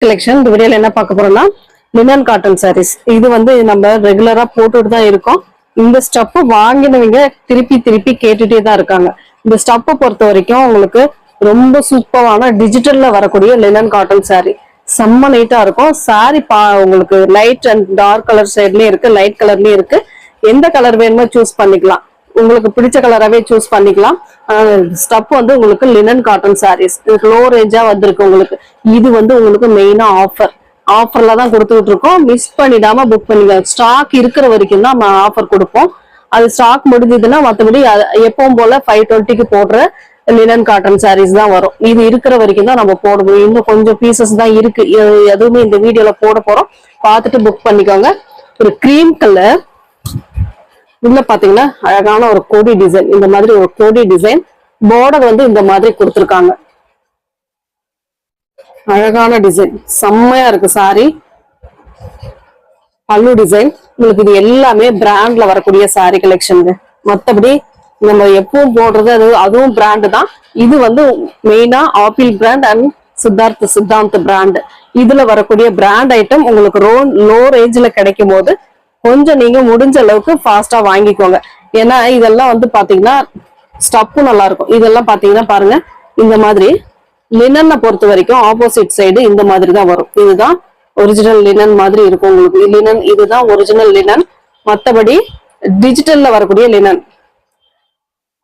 Collection இந்த வீடியோல என்ன பார்க்க போறோம்னா லினன் காட்டன் சாரீஸ். இது வந்து நம்ம ரெகுலரா போட்டுட்டு தான் இருக்கோம். இந்த ஸ்டப் வாங்கினவங்க திருப்பி திருப்பி கேட்டுட்டே தான் இருக்காங்க. இந்த ஸ்டப் பொறுத்த வரைக்கும் உங்களுக்கு ரொம்ப சூப்பரான டிஜிட்டல்ல வரக்கூடிய லினன் காட்டன் சாரீ. செம்ம நீட்டா இருக்கும் சாரி. உங்களுக்கு லைட் அண்ட் டார்க் கலர் சைட்லயும் இருக்கு, லைட் கலர்லயும் இருக்கு. எந்த கலர் வேணுமோ சூஸ் பண்ணிக்கலாம். உங்களுக்கு பிடிச்ச கலராவே சூஸ் பண்ணிக்கலாம். ஸ்டப் வந்து உங்களுக்கு லினன் காட்டன் சாரீஸ் லோ ரேஞ்சா வந்திருக்கு. உங்களுக்கு இது வந்து உங்களுக்கு மெயினா ஆஃபர்ல தான் கொடுத்துட்டு இருக்கோம். மிஸ் பண்ணிடாம புக் பண்ணிக்கலாம். ஸ்டாக் இருக்கிற வரைக்கும் தான் நம்ம ஆஃபர் கொடுப்போம். அது ஸ்டாக் முடிஞ்சதுன்னா மற்றபடி எப்பவும் போல 520க்கு போடுற லினன் காட்டன் சாரீஸ் தான் வரும். இது இருக்கிற வரைக்கும் தான் நம்ம போடுவோம். இன்னும் கொஞ்சம் பீசஸ் தான் இருக்கு. எதுவுமே இந்த வீடியோல போட போறோம். பார்த்துட்டு புக் பண்ணிக்கோங்க. ஒரு கிரீம் கலர் உள்ள பாத்தீங்கன்னா அழகான ஒரு கோடி டிசைன். இந்த மாதிரி ஒரு கோடி டிசைன் பார்டர் வந்து இந்த மாதிரி கொடுத்துருக்காங்க. அழகான டிசைன், செம்மையா இருக்கு சாரி. பல்லு டிசைன். உங்களுக்கு இது எல்லாமே பிராண்ட்ல வரக்கூடிய சாரி கலெக்ஷன். மத்தபடி நம்ம எப்பவும் போடுறது அதுவும் பிராண்டு தான். இது வந்து மெயினா apple brand and Siddhant brand. இதுல வரக்கூடிய பிராண்ட் ஐட்டம் உங்களுக்கு லோ ரேஞ்ச்ல கிடைக்கும் போது கொஞ்சம் நீங்க முடிஞ்ச அளவுக்கு ஃபாஸ்டா வாங்கிக்கோங்க. ஏன்னா இதெல்லாம் வந்து பாத்தீங்கன்னா ஸ்டப்பும் நல்லா இருக்கும். இதெல்லாம் பாத்தீங்கன்னா பாருங்க, இந்த மாதிரி லினனை பொறுத்த வரைக்கும் ஆப்போசிட் சைடு இந்த மாதிரி தான் வரும். இதுதான் ஒரிஜினல் லினன் மாதிரி இருக்கும் உங்களுக்கு. லினன் இதுதான் ஒரிஜினல் லினன். மற்றபடி டிஜிட்டல்ல வரக்கூடிய லினன்.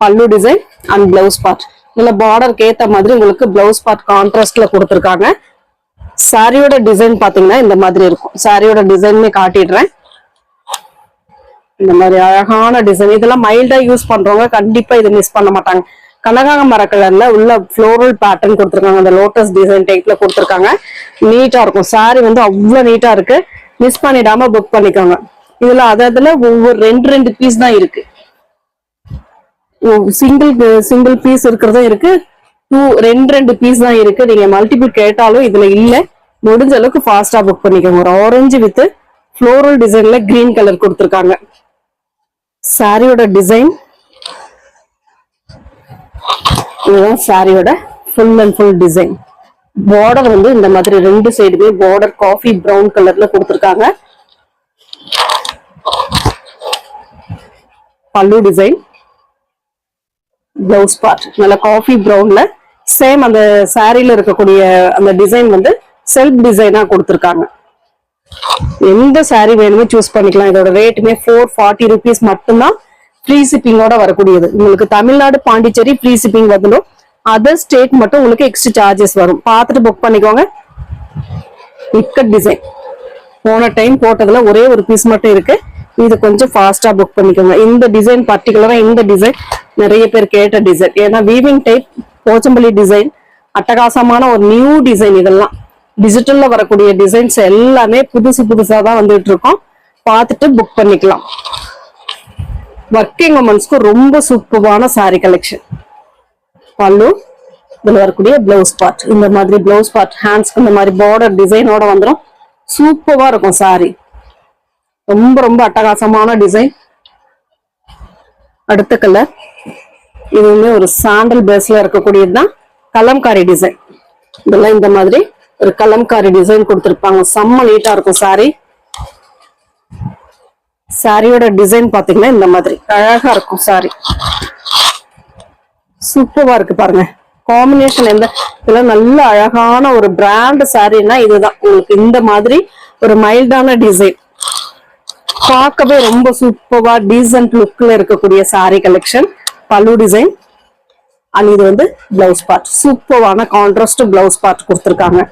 பல்லு டிசைன் அண்ட் பிளவுஸ் பார்ட். இதுல பார்டருக்கு ஏத்த மாதிரி உங்களுக்கு பிளவுஸ் பார்ட் கான்ட்ராஸ்ட்ல கொடுத்துருக்காங்க. சாரியோட டிசைன் பாத்தீங்கன்னா இந்த மாதிரி இருக்கும். சாரியோட டிசைனுமே காட்டிடுறேன். இந்த மாதிரி அழகான டிசைன். இதெல்லாம் மைல்டா யூஸ் பண்றவங்க கண்டிப்பா இதை மிஸ் பண்ண மாட்டாங்க. கனகாமர கலர்ல உள்ள ஃப்ளோரல் பேட்டர்ன் கொடுத்துருக்காங்க. அந்த லோட்டஸ் டிசைன் டைப்ல கொடுத்துருக்காங்க. நீட்டா இருக்கும். சாரி வந்து அவ்வளவு நீட்டா இருக்கு. மிஸ் பண்ணிடாம புக் பண்ணிக்கோங்க. இதுல அதுல ஒவ்வொரு ரெண்டு பீஸ் தான் இருக்கு. சிங்கிள் பீஸ் இருக்கிறதும் இருக்கு. ரெண்டு பீஸ் தான் இருக்கு. நீங்க மல்டிபிள் கேட்டாலும் இதுல இல்ல. முடிஞ்ச அளவுக்கு ஃபாஸ்டா புக் பண்ணிக்கோங்க. ஒரு ஆரஞ்சு வித் ஃப்ளோரல் டிசைன்ல கிரீன் கலர் கொடுத்துருக்காங்க. சாரியோட டிசைன் இதுதான். சாரியோட full and full design. Border வந்து இந்த மாதிரி ரெண்டு சைடுமே பார்டர் காஃபி பிரவுன் கலர்ல கொடுத்துருக்காங்க. பல்லு டிசைன், பிளவுஸ் பார்ட் நல்ல காஃபி பிரவுன்ல சேம் அந்த சாரியில இருக்கக்கூடிய அந்த டிசைன் வந்து செல்ஃப் டிசைனா கொடுத்துருக்காங்க. எந்த சாரி வேணுமோ சூஸ் பண்ணிக்கலாம். இதோட ரேட்டுமே 440 rupees மட்டும்தான். ஃப்ரீ ஷிப்பிங்கோட வரக்கூடியது. உங்களுக்கு தமிழ்நாடு பாண்டிச்சேரி ஃப்ரீ ஷிப்பிங் வந்துடும். அதர் ஸ்டேட் மட்டும் உங்களுக்கு எக்ஸ்ட்ரா சார்ஜஸ் வரும். பார்த்துட்டு புக் பண்ணிக்கோங்க. இக்கட் டிசைன் போன டைம் போட்டதுல ஒரே ஒரு பீஸ் மட்டும் இருக்கு. இது கொஞ்சம் ஃபாஸ்டா புக் பண்ணிக்கோங்க. இந்த டிசைன் பர்டிகுலரா இந்த டிசைன் நிறைய பேர் கேட்ட டிசைன். ஏன்னா வீவிங் டைப் போச்சம்பள்ளி டிசைன் அட்டகாசமான ஒரு நியூ டிசைன். இதெல்லாம் டிஜிட்டல்ல வரக்கூடிய டிசைன்ஸ் எல்லாமே புதுசா தான் வந்துட்டு இருக்கோம். பார்த்துட்டு புக் பண்ணிக்கலாம். ஒர்க்கிங் உமன்ஸ்க்கு ரொம்ப சூப்பரான சாரி கலெக்ஷன். பல்லு, இதுல வரக்கூடிய பிளவுஸ் பார்ட் இந்த மாதிரி பிளவுஸ் பார்ட் ஹேண்ட்ஸ்க்கு இந்த மாதிரி பார்டர் டிசைனோட வந்துடும். சூப்பரா இருக்கும் சாரி. ரொம்ப அட்டகாசமான டிசைன். அடுத்த கலர் இதுவுமே ஒரு சாண்டல் பேஸ்ல இருக்கக்கூடியதுதான். கலம்காரி டிசைன். இதெல்லாம் இந்த மாதிரி ஒரு கலம்காரி டிசைன் கொடுத்திருப்பாங்க. செம்ம நீட்டா இருக்கும் சாரி. சாரியோட டிசைன் பாத்தீங்கன்னா இந்த மாதிரி அழகா இருக்கும் சாரி. சூப்பரா இருக்கு பாருங்க. காம்பினேஷன் இதெல்லாம் நல்ல அழகான ஒரு பிராண்ட் சாரின்னா இதுதான். உங்களுக்கு இந்த மாதிரி ஒரு மைல்டான டிசைன் பார்க்கவே ரொம்ப சூப்பரா டீசன்ட் லுக்ல இருக்கக்கூடிய சாரி கலெக்ஷன். பல்லு டிசைன் அண்ட் இது வந்து பிளவுஸ் பார்ட். சூப்பரான கான்ட்ராஸ்ட் பிளவுஸ் பார்ட் கொடுத்துருக்காங்க.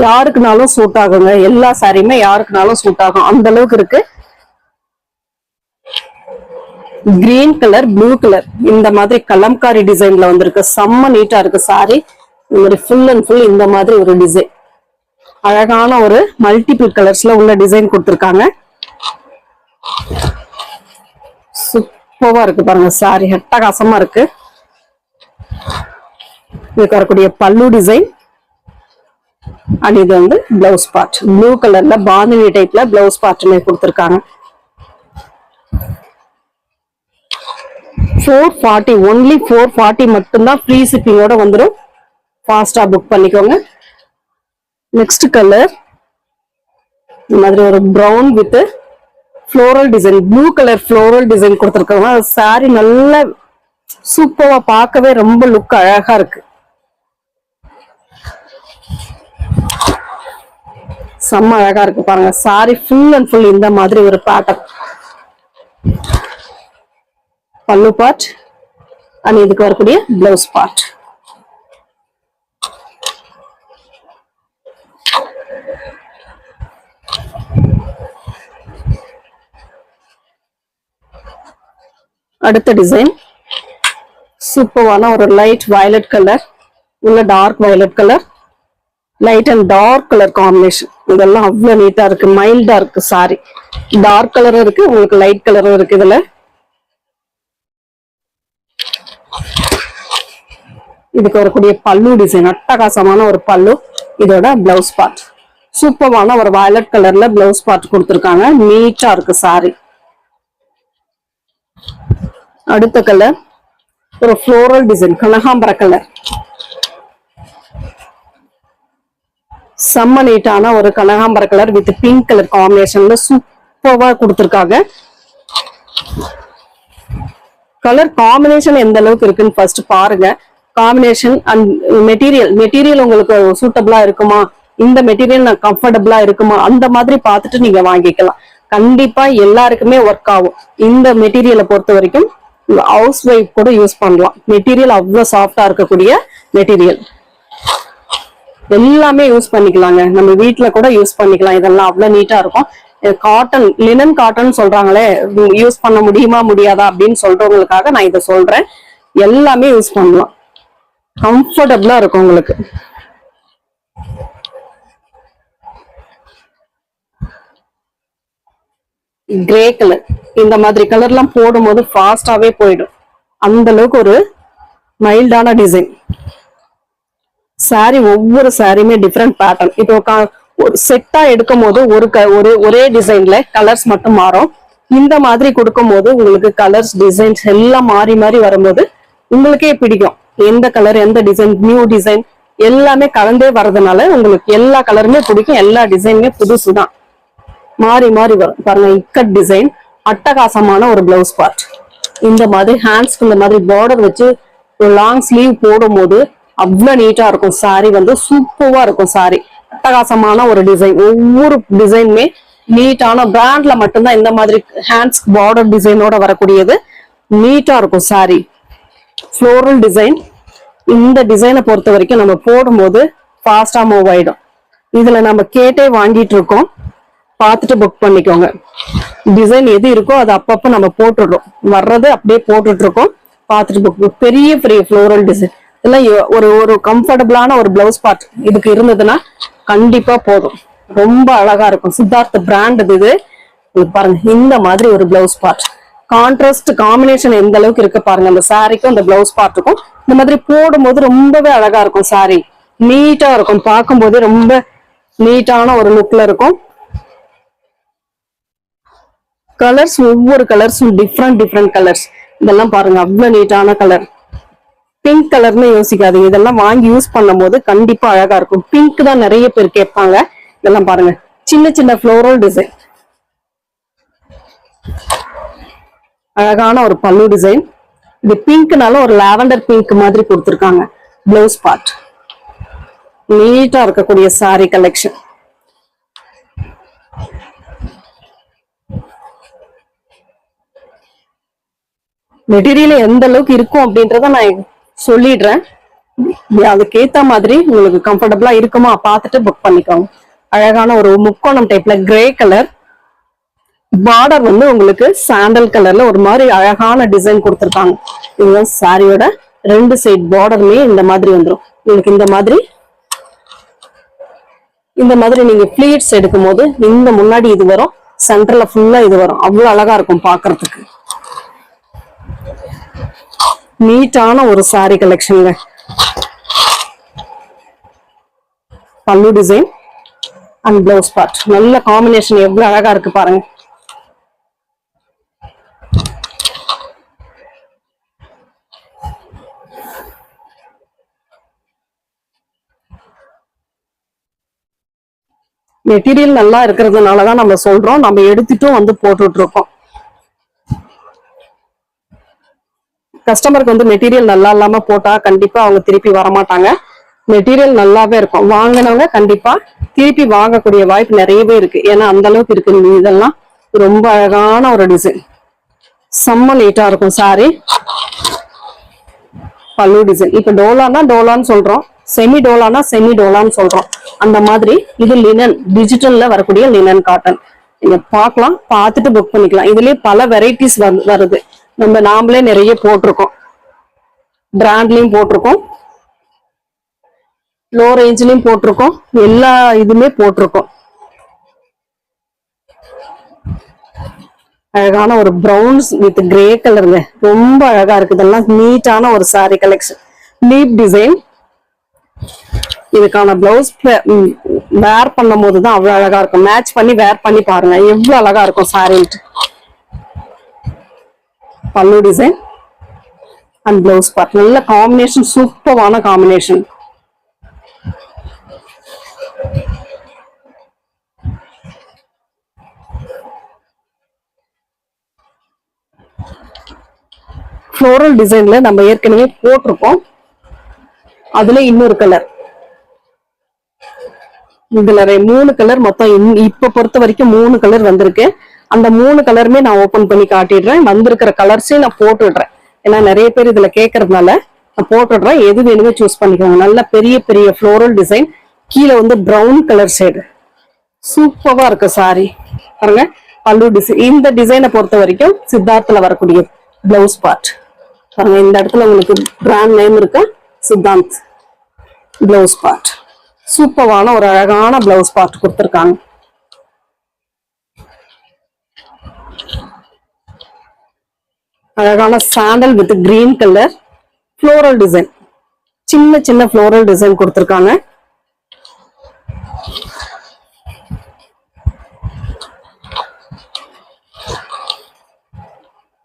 யாருக்குனாலும் சூட் ஆகுங்க. எல்லா சாரியுமே யாருக்குனாலும் சூட் ஆகும். அந்த அளவுக்கு இருக்கு. கிரீன் கலர், ப்ளூ கலர் இந்த மாதிரி கலம்காரி டிசைன்ல வந்திருக்கு. செம்ம நீட்டா இருக்கு சாரி. இந்த மாதிரி ஃபுல் அண்ட் ஃபுல் இந்த மாதிரி ஒரு டிசைன். அழகான ஒரு மல்டிபிள் கலர்ஸ்ல உள்ள டிசைன் கொடுத்துருக்காங்க. சூப்பரா இருக்கு பாருங்க சாரி. அட்டகாசமா இருக்கு. இதுக்கு வரக்கூடிய பல்லு டிசைன் அண்ட் இது வந்து பிளவுஸ் பார்ட். ப்ளூ கலர்ல பாந்தினி டைப்ல பிளவுஸ் பார்ட்டுமே கொடுத்துருக்காங்க. 440 ஒன்லி 440 மட்டும்தான் ஃப்ரீ ஷிப்பிங்கோட வந்துடும். ஃபாஸ்டா புக் பண்ணிக்கோங்க. நெக்ஸ்ட் கலர் இந்த மாதிரி ஒரு brown with floral design, blue colour floral design கொடுத்துருக்காங்க. சாரி நல்ல சூப்பரா பார்க்கவே ரொம்ப லுக் அழகா இருக்கு. செம்ம அழகா இருக்கு பாருங்க. சாரி ஃபுல் அண்ட் ஃபுல் இந்த மாதிரி ஒரு பேட்டர்ன். பல்லு பார்ட் அண்ட் இதுக்கு வரக்கூடிய பிளவுஸ் பார்ட். அடுத்த டிசைன் சூப்பரான ஒரு லைட் வயலட் கலர், உள்ள dark violet colour, light and dark colour combination. இதெல்லாம் அவ்வளவு நீட்டா இருக்கு, மைல்டா இருக்கு. சாரி டார்க் கலரும் இருக்கு, உங்களுக்கு லைட் கலரும் இருக்கு. இதுல இதுக்கு வரக்கூடிய பல்லு டிசைன் அட்டகாசமான ஒரு பல்லு. இதோட பிளவுஸ் பார்ட் சூப்பரான ஒரு வயலட் கலர்ல பிளவுஸ் பார்ட் கொடுத்துருக்காங்க. நீட்டா இருக்கு சாரி. அடுத்த கலர் ஒரு ஃப்ளோரல் டிசைன், கனகாம்பர கலர். செம்ம நீட்டான ஒரு கனகாம்பர கலர் வித் பிங்க் கலர் காம்பினேஷன்ல சூப்பரா கொடுத்துருக்காங்க. கலர் காம்பினேஷன் எந்த அளவுக்கு இருக்குன்னு ஃபர்ஸ்ட் பாருங்க. காம்பினேஷன் அண்ட் மெட்டீரியல் உங்களுக்கு சூட்டபிளா இருக்குமா, இந்த மெட்டீரியல் நான் கம்ஃபர்டபுளா இருக்குமா, அந்த மாதிரி பார்த்துட்டு நீங்க வாங்கிக்கலாம். கண்டிப்பா எல்லாருக்குமே ஒர்க் ஆகும். இந்த மெட்டீரியலை பொறுத்த வரைக்கும் ஹவுஸ் ஒய்ஃப் கூட யூஸ் பண்ணலாம். மெட்டீரியல் அவ்வளவு சாஃப்டா இருக்கக்கூடிய மெட்டீரியல். எல்லாமே யூஸ் பண்ணிக்கலாங்க, நம்ம வீட்டுல கூட யூஸ் பண்ணிக்கலாம். இதெல்லாம் அவ்வளவு நீட்டா இருக்கும். காட்டன், லினன் காட்டன் சொல்றாங்களே, யூஸ் பண்ண முடியுமா முடியாதா அப்படின்னு சொல்றவங்களுக்காக நான் இதை சொல்றேன். எல்லாமே யூஸ் பண்ணலாம், கம்ஃபர்டபுளா இருக்கும் உங்களுக்கு. கிரே கலர், இந்த மாதிரி கலர்லாம் போடும்போது ஃபாஸ்டாவே போயிடும். அந்த அளவுக்கு ஒரு மைல்டான டிசைன். சாரி ஒவ்வொரு சாரியுமே டிஃப்ரெண்ட் பேட்டர்ன். இப்போ ஒரு செட்டா எடுக்கும் போது ஒரே டிசைன்ல கலர்ஸ் மட்டும் மாறும். இந்த மாதிரி கொடுக்கும் போது உங்களுக்கு கலர்ஸ் டிசைன்ஸ் எல்லாம் மாறி மாறி வரும்போது உங்களுக்கே பிடிக்கும். எந்த கலர், எந்த டிசைன், நியூ டிசைன் எல்லாமே கலந்தே வர்றதுனால உங்களுக்கு எல்லா கலருமே பிடிக்கும். எல்லா டிசைனுமே புதுசுதான், மாறி மாறி வரும். பாருங்க, இக்கட் டிசைன், அட்டகாசமான ஒரு பிளவுஸ் பார்ட். இந்த மாதிரி ஹேண்ட்ஸ்க்கு இந்த மாதிரி பார்டர் வச்சு ஒரு லாங் ஸ்லீவ் போடும் போது அவ்வளவு நீட்டா இருக்கும். சாரி வந்து சூப்பரா இருக்கும். சாரி அட்டகாசமான ஒரு டிசைன். ஒவ்வொரு டிசைனுமே நீட்டான பிராண்ட்ல மட்டும்தான் இந்த மாதிரி ஹேண்ட்ஸ் பார்டர் டிசைனோட வரக்கூடியது. நீட்டா இருக்கும் சாரி. Floral design. இந்த டிசைனை பொறுத்த வரைக்கும் நம்ம போடும்போது ஃபாஸ்டா மூவ் ஆயிடும். இதுல நம்ம கேட்டே வாங்கிட்டு இருக்கோம், பார்த்துட்டு புக் பண்ணிக்கோங்க. டிசைன் எது இருக்கோ அது அப்பப்ப நம்ம போட்டுடுறோம், வர்றது அப்படியே போட்டுட்டு இருக்கோம். பார்த்துட்டு புக். பெரிய பெரிய ஃப்ளோரல் டிசைன் இதெல்லாம் ஒரு கம்ஃபர்டபுளான ஒரு பிளவுஸ் பார்ட் இதுக்கு இருந்ததுன்னா கண்டிப்பா போதும். ரொம்ப அழகா இருக்கும். சித்தார்த் பிராண்ட் இது. பாருங்க, இந்த மாதிரி ஒரு பிளவுஸ் பார்ட். கான்ட்ராஸ்ட் காம்பினேஷன் எந்த அளவுக்கு இருக்கு பாருங்க. அந்த சாரிக்கும் அந்த பிளவுஸ் பார்ட்டுக்கும் இந்த மாதிரி போடும்போது ரொம்பவே அழகா இருக்கும். சாரி நீட்டா இருக்கும், பார்க்கும்போது ரொம்ப நீட்டான ஒரு லுக்ல இருக்கும். கலர்ஸ் ஒவ்வொரு கலர்ஸும் டிஃப்ரெண்ட் கலர்ஸ். இதெல்லாம் பாருங்க, அவ்வளவு நீட்டான கலர். பிங்க் கலர்னு யோசிக்காதீங்க, இதெல்லாம் வாங்கி யூஸ் பண்ணும் போது கண்டிப்பா அழகா இருக்கும். பிங்க் தான் நிறைய பேர் கேட்பாங்க. இதெல்லாம் பாருங்க, சின்ன சின்ன ஃப்ளோரல் டிசைன், அழகான ஒரு பல்லு டிசைன். இது பிங்க்னால ஒரு லாவெண்டர் பிங்க் மாதிரி கொடுத்துருக்காங்க. பிளவுஸ் பார்ட் நீட்டா இருக்கக்கூடிய சாரி கலெக்ஷன். மெட்டீரியல் எந்த அளவுக்கு இருக்கும் அப்படின்றத நான் சொல்லிடுறேன். அதுக்கேத்த மாதிரி உங்களுக்கு கம்ஃபர்டபுளா இருக்குமா பார்த்துட்டு புக் பண்ணிக்கோங்க. அழகான ஒரு முக்கோணம் டைப்ல கிரே கலர். பார்டர் வந்து உங்களுக்கு சாண்டல் கலர்ல ஒரு மாதிரி அழகான டிசைன் கொடுத்துருக்காங்க. இதுதான் சாரியோட ரெண்டு சைட் பார்டருமே இந்த மாதிரி வந்துடும் உங்களுக்கு. இந்த மாதிரி நீங்க பிளீட்ஸ் எடுக்கும் போது இந்த முன்னாடி இது வரும், சென்டர்ல ஃபுல்லா இது வரும். அவ்வளவு அழகா இருக்கும் பாக்குறதுக்கு. நீட்டான ஒரு சாரி கலெக்ஷன்ங்க. பல்லு டிசைன் அண்ட் பிளவுஸ் பார்ட் நல்ல காம்பினேஷன், எவ்வளவு அழகா இருக்கு பாருங்க. மெட்டீரியல் நல்லா இருக்கிறதுனாலதான் நம்ம சொல்றோம், நம்ம எடுத்துட்டும் வந்து போட்டுட்டு இருக்கோம். கஸ்டமருக்கு வந்து மெட்டீரியல் நல்லா இல்லாம போட்டா கண்டிப்பா அவங்க திருப்பி வரமாட்டாங்க. மெட்டீரியல் நல்லாவே இருக்கும், வாங்கினவங்க கண்டிப்பா திருப்பி வாங்கக்கூடிய வாய்ப்பு நிறையவே இருக்கு. ஏன்னா அந்த அளவுக்கு இருக்கு. இதெல்லாம் ரொம்ப அழகான ஒரு டிசைன், செம்ம நீட்டா இருக்கும் சாரி. பல்லு டிசைன், இப்ப டோலானா டோலான்னு சொல்றோம், செமி டோலானா செமி டோலான்னு சொல்றோம். அந்த மாதிரி இது லினன், டிஜிட்டல்ல வரக்கூடிய லினன் காட்டன். நீங்க பார்க்கலாம், பார்த்துட்டு புக் பண்ணிக்கலாம். இதுலயே பல வெரைட்டிஸ் வருது. நாமளே நிறைய போட்டிருக்கோம், பிராண்ட்லயும் போட்டிருக்கோம், லோ ரேஞ்ச்லயும் போட்டிருக்கோம், எல்லா இதுமே போட்டிருக்கோம். அழகான ஒரு பிரவுன்ஸ் வித் கிரே கலருங்க, ரொம்ப அழகா இருக்கு. இதெல்லாம் நீட்டான ஒரு சாரி கலெக்ஷன், லீப் டிசைன். இதுக்கான பிளவுஸ் வேர் பண்ணும் போதுதான் அவ்வளவு அழகா இருக்கும். மேட்ச் பண்ணி வேர் பண்ணி பாருங்க எவ்வளவு அழகா இருக்கும் சாரின்ட்டு. பல்லு டிசைன் அண்ட் பிளவுஸ் பார்ட், நல்ல காம்பினேஷன், சூப்பரான காம்பினேஷன். ஃப்ளோரல் டிசைன்ல நம்ம ஏற்கனவே போட்டிருக்கோம், அதுல இன்னொரு கலர். இதுல 3 கலர் மொத்தம் இப்ப பொறுத்த வரைக்கும் 3 கலர் வந்திருக்கு. அந்த 3 கலருமே நான் ஓபன் பண்ணி காட்டிடுறேன். வந்திருக்கிற கலர்ஸையும் நான் போட்டுடுறேன், ஏன்னா நிறைய பேர் இதுல கேட்கறதுனால நான் போட்டுடுறேன். எது வேணுமே சூஸ் பண்ணிக்கோங்க. நல்ல பெரிய பெரிய ஃப்ளோரல் டிசைன், கீழே வந்து பிரவுன் கலர் ஷேடு, சூப்பரா இருக்கு சாரி பாருங்க. பல்லு டிசைன், இந்த டிசைனை பொறுத்த வரைக்கும் சித்தார்த்ல வரக்கூடிய பிளவுஸ் பார்ட் பாருங்க. இந்த இடத்துல உங்களுக்கு பிராண்ட் நேம் இருக்கு, சித்தாந்த். பிளவுஸ் பார்ட் சூப்பரான ஒரு அழகான பிளவுஸ் பார்ட் கொடுத்திருக்காங்க. அழகான sandal with green colour floral design, சின்ன சின்ன ஃப்ளோரல் டிசைன் கொடுத்திருக்காங்க.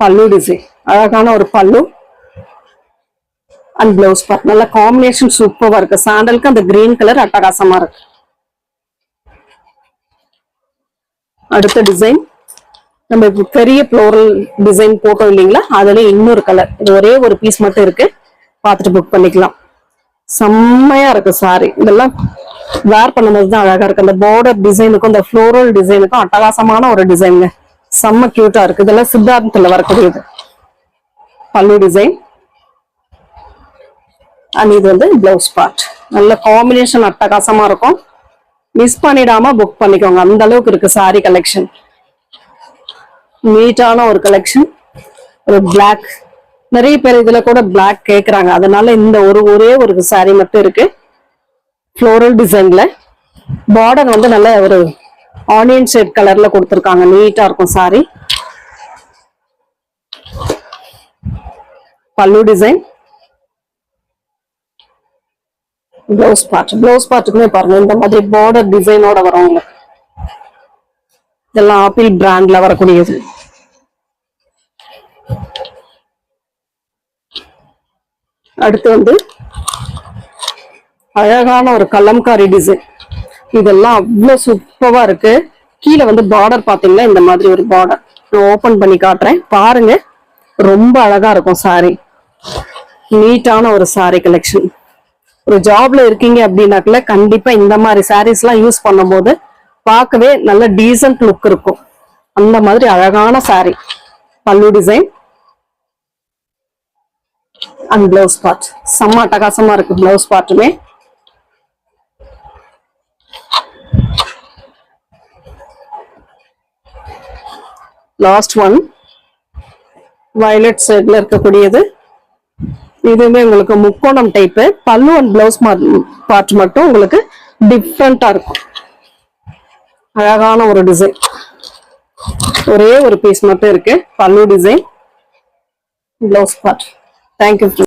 பல்லு டிசைன், அழகான ஒரு பல்லு அண்ட் பிளவுஸ் பார்ட், நல்ல காம்பினேஷன் சூப்பரா இருக்கு. சாண்டலுக்கு அந்த கிரீன் கலர் அட்டகாசமா இருக்கு. அடுத்த டிசைன், நம்ம பெரிய ஃப்ளோரல் டிசைன் போட்டோம் இல்லைங்களா, அதுல இன்னொரு கலர். இது ஒரே ஒரு பீஸ் மட்டும் இருக்கு, பார்த்துட்டு புக் பண்ணிக்கலாம். செம்மையா இருக்கு சாரி. இதெல்லாம் வேர் பண்ணும்போது தான் அழகா இருக்கு. அந்த பார்டர் டிசைனுக்கும் இந்த ஃப்ளோரல் டிசைனுக்கும் அட்டகாசமான ஒரு டிசைனுங்க, செம்ம கியூட்டா இருக்கு. இதெல்லாம் சித்தார்த்தத்துல வரக்கூடியது. பல்லு டிசைன் அண்ட் இது வந்து பிளவுஸ் பார்ட், நல்ல காம்பினேஷன் அட்டகாசமா இருக்கும். மிஸ் பண்ணிடாம புக் பண்ணிக்கோங்க, அந்த அளவுக்கு இருக்கு சாரி கலெக்ஷன். நீட்டான ஒரு கலெக்ஷன். ஒரு பிளாக், நிறைய பேர் இதுல கூட பிளாக் கேக்குறாங்க, அதனால இந்த ஒரே ஒரு சாரி மட்டும் இருக்கு. ஃப்ளோரல் டிசைன்ல பார்டர் வந்து நல்ல ஒரு ஆனியன் ஷேட் கலர்ல கொடுத்திருக்காங்க, நீட்டா இருக்கும் சாரி. பல்லு டிசைன், பிளவுஸ் பார்ட். பிளவுஸ் பார்ட்டுக்குமே பாருங்க இந்த மாதிரி பார்டர் டிசைனோட வரும் உங்களுக்கு. இதெல்லாம் ஆப்பிள் பிராண்ட்ல வரக்கூடியது. அடுத்து வந்து அழகான ஒரு கலம்காரி டிசைன். இதெல்லாம் அவ்வளவு சூப்பரா இருக்கு. கீழே வந்து பார்டர் பாத்தீங்கன்னா இந்த மாதிரி ஒரு பார்டர். நான் ஓபன் பண்ணி காட்டுறேன் பாருங்க, ரொம்ப அழகா இருக்கும் சாரி. நீட்டான ஒரு சாரி கலெக்ஷன். ஒரு ஜாப்ல இருக்கீங்க அப்படின்னாக்கல கண்டிப்பா இந்த மாதிரி சாரீஸ் எல்லாம் யூஸ் பண்ணும் போது பார்க்கவே நல்ல டீசன்ட் லுக் இருக்கும். அந்த மாதிரி அழகான சாரி. பல்லு டிசைன் அண்ட் பிளவுஸ் பார்ட் செம்ம அட்டகாசமா இருக்கு. பிளவுஸ் பார்ட்டுமே லாஸ்ட் ஒன் வயலட் ஷேட்ல இருக்கக்கூடியது. இதுவுமே உங்களுக்கு முக்கோணம் டைப்பு. பல்லு அண்ட் பிளவுஸ் பார்ட் மட்டும் உங்களுக்கு டிஃப்ரெண்டா இருக்கும். அழகான ஒரு டிசைன், ஒரே ஒரு பீஸ் மட்டும் இருக்கு. பல்லு டிசைன், பிளவுஸ் பார்ட். தேங்க்யூ.